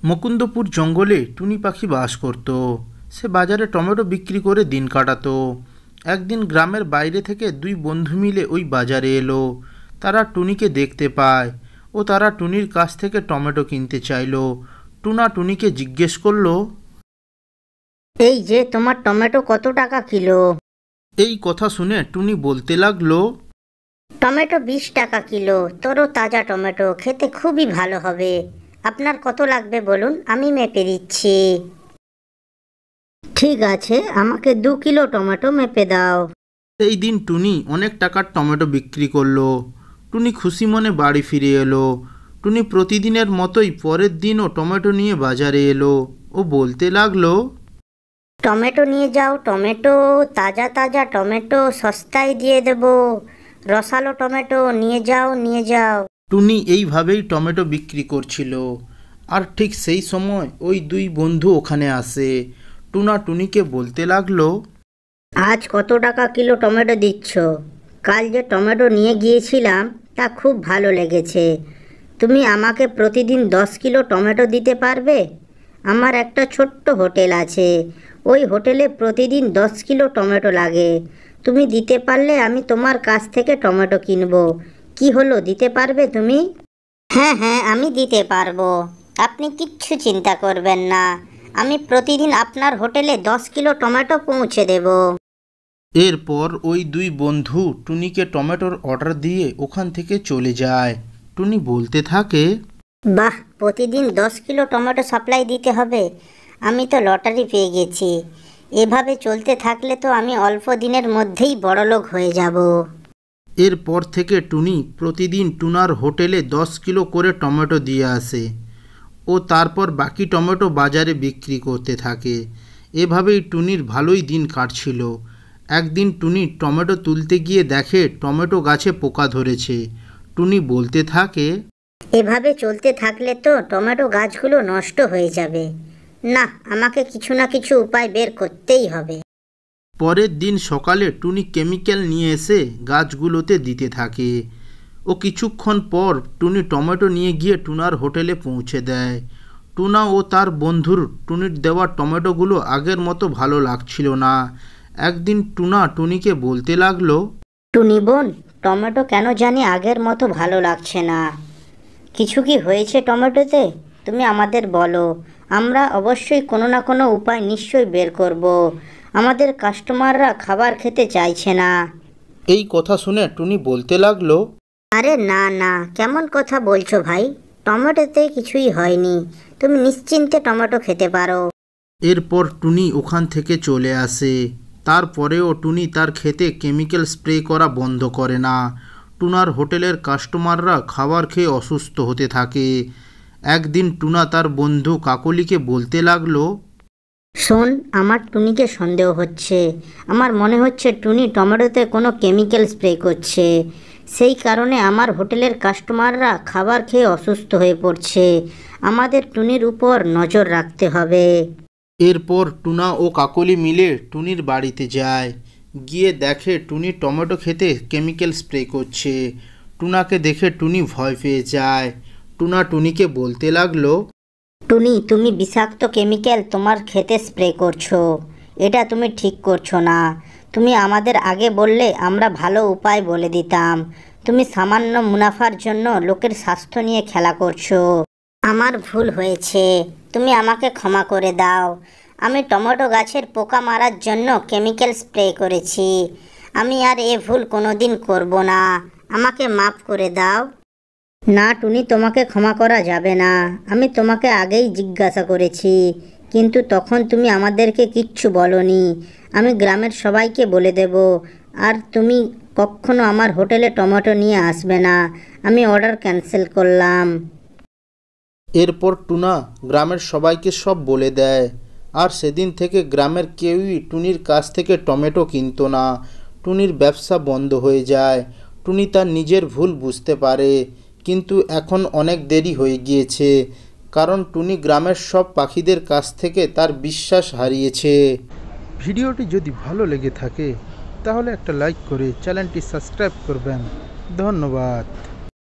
মুকুন্দপুর জঙ্গলে টুনি পাখি বাস করত। সে বাজারে টমেটো বিক্রি করে দিন কাটাতো। একদিন গ্রামের বাইরে থেকে দুই বন্ধু মিলে ওই বাজারে এলো। তারা টুনিকে দেখতে পায় ও তারা টুনির কাছ থেকে টমেটো কিনতে চাইলো। টুনা টুনিকে জিজ্ঞেস করলো, এই যে তোমার টমেটো কত টাকা কিলো? এই কথা শুনে টুনি বলতে লাগলো, টমেটো 20 টাকা কিলো, তোরও তাজা টমেটো, খেতে খুবই ভালো হবে। আপনার কত লাগবে বলুন, আমি মেপে দিচ্ছি। ঠিক আছে, আমাকে 2 কিলো টমেটো মেপে দাও। এই দিন টুনি অনেক টাকার টমেটো বিক্রি করলো। টুনি খুশি মনে বাড়ি ফিরে এলো। টুনি প্রতিদিনের মতোই পরের দিনও টমেটো নিয়ে বাজারে এলো। ও বলতে লাগলো, টমেটো নিয়ে যাও, টমেটো, তাজা তাজা টমেটো, সস্তায় দিয়ে দেব। রসালো টমেটো নিয়ে যাও, নিয়ে যাও। টুনি এইভাবেই টমেটো বিক্রি করছিল। আর ঠিক সেই সময় ওই দুই বন্ধু ওখানে আসে। টুনা টুনিকে বলতে লাগলো, আজ কত টাকা কিলো টমেটো দিচ্ছ? কাল যে টমেটো নিয়ে গিয়েছিলাম তা খুব ভালো লেগেছে। তুমি আমাকে প্রতিদিন 10 কিলো টমেটো দিতে পারবে? আমার একটা ছোট্ট হোটেল আছে, ওই হোটেলে প্রতিদিন 10 কিলো টমেটো লাগে। তুমি দিতে পারলে আমি তোমার কাছ থেকে টমেটো কিনবো। কি হলো, দিতে পারবে তুমি? হ্যাঁ হ্যাঁ, আমি দিতে পারবো। আপনি কিচ্ছু চিন্তা করবেন না, আমি প্রতিদিন আপনার হোটেলে 10 কিলো টমেটো পৌঁছে দেব। এরপর ওই দুই বন্ধু টুনিকে টমেটোর অর্ডার দিয়ে ওখান থেকে চলে যায়। টুনি বলতে থাকে, বাহ, প্রতিদিন 10 কিলো টমেটো সাপ্লাই দিতে হবে। আমি তো লটারি পেয়ে গেছি। এভাবে চলতে থাকলে তো আমি অল্প দিনের মধ্যেই বড়লোক হয়ে যাব। এরপর থেকে টুনি প্রতিদিন টুনার হোটেলে 10 কিলো করে টমেটো দিয়ে আসে ও তারপর বাকি টমেটো বাজারে বিক্রি করতে থাকে। এভাবেই টুনির ভালোই দিন কাটছিল। একদিন টুনি টমেটো তুলতে গিয়ে দেখে টমেটো গাছে পোকা ধরেছে। টুনি বলতে থাকে, এভাবে চলতে থাকলে তো টমেটো গাছগুলো নষ্ট হয়ে যাবে। না, আমাকে কিছু না কিছু উপায় বের করতেই হবে। পরের দিন সকালে টুনি কেমিক্যাল নিয়ে এসে গাছগুলোতে দিতে থাকে। ও কিছুক্ষণ পর টুনি টমেটো নিয়ে গিয়ে টুনার হোটেলে পৌঁছে দেয়। টুনা ও তার বন্ধুর টুনির দেওয়া টমেটোগুলো আগের মতো ভালো লাগছিল না। একদিন টুনা টুনিকে বলতে লাগলো, টুনি বোন, টমেটো কেন জানি আগের মতো ভালো লাগছে না। কিছু কি হয়েছে টমেটোতে? তুমি আমাদের বলো, আমরা অবশ্যই কোনো না কোনো উপায় নিশ্চয়ই বের করব। আমাদের কাস্টমাররা খাবার খেতে চাইছে না। এই কথা শুনে টুনি বলতে লাগলো, আরে না না, কেমন কথা বলছো ভাই? টমেটোতে কিছুই হয়নি, তুমি নিশ্চিন্তে টমেটো খেতে পারো। এরপর টুনি ওখান থেকে চলে আসে। তারপরেও টুনি তার খেতে কেমিক্যাল স্প্রে করা বন্ধ করে না। টুনার হোটেলের কাস্টমাররা খাবার খেয়ে অসুস্থ হতে থাকে। একদিন টুনা তার বন্ধু কাকলিকে বলতে লাগলো, শোন, আমার টুনিকে সন্দেহ হচ্ছে। আমার মনে হচ্ছে টুনি টমেটোতে কোনো কেমিক্যাল স্প্রে করছে। সেই কারণে আমার হোটেলের কাস্টমাররা খাবার খেয়ে অসুস্থ হয়ে পড়ছে। আমাদের টুনির উপর নজর রাখতে হবে। এরপর টুনা ও কাকলি মিলে টুনির বাড়িতে যায়। গিয়ে দেখে টুনি টমেটো খেতে কেমিক্যাল স্প্রে করছে। টুনাকে দেখে টুনি ভয় পেয়ে যায়। টুনা টুনিকে বলতে লাগলো, টুনি, তুমি বিষাক্ত কেমিক্যাল তোমার খেতে স্প্রে করছো। এটা তুমি ঠিক করছো না। তুমি আমাদের আগে বললে আমরা ভালো উপায় বলে দিতাম। তুমি সামান্য মুনাফার জন্য লোকের স্বাস্থ্য নিয়ে খেলা করছো। আমার ভুল হয়েছে, তুমি আমাকে ক্ষমা করে দাও। আমি টমেটো গাছের পোকা মারার জন্য কেমিক্যাল স্প্রে করেছি। আমি আর এ ভুল কোনোদিন করব না। আমাকে মাফ করে দাও। না টুনি, তোমাকে ক্ষমা করা যাবে না। আমি তোমাকে আগেই জিজ্ঞাসা করেছি, কিন্তু তখন তুমি আমাদেরকে কিচ্ছু বলনি। আমি গ্রামের সবাইকে বলে দেব। আর তুমি কখনো আমার হোটেলে টমেটো নিয়ে আসবে না। আমি অর্ডার ক্যান্সেল করলাম। এরপর টুনা গ্রামের সবাইকে সব বলে দেয়। আর সেদিন থেকে গ্রামের কেউই টুনির কাছ থেকে টমেটো কিনতো না। টুনির ব্যবসা বন্ধ হয়ে যায়। টুনি তার নিজের ভুল বুঝতে পারে, কিন্তু এখন অনেক দেরি হয়ে গিয়েছে, কারণ টুনি গ্রামের সব পাখিদের কাছ থেকে তার বিশ্বাস হারিয়েছে। ভিডিওটি যদি ভালো লেগে থাকে তাহলে একটা লাইক করে চ্যানেলটি সাবস্ক্রাইব করবেন। ধন্যবাদ।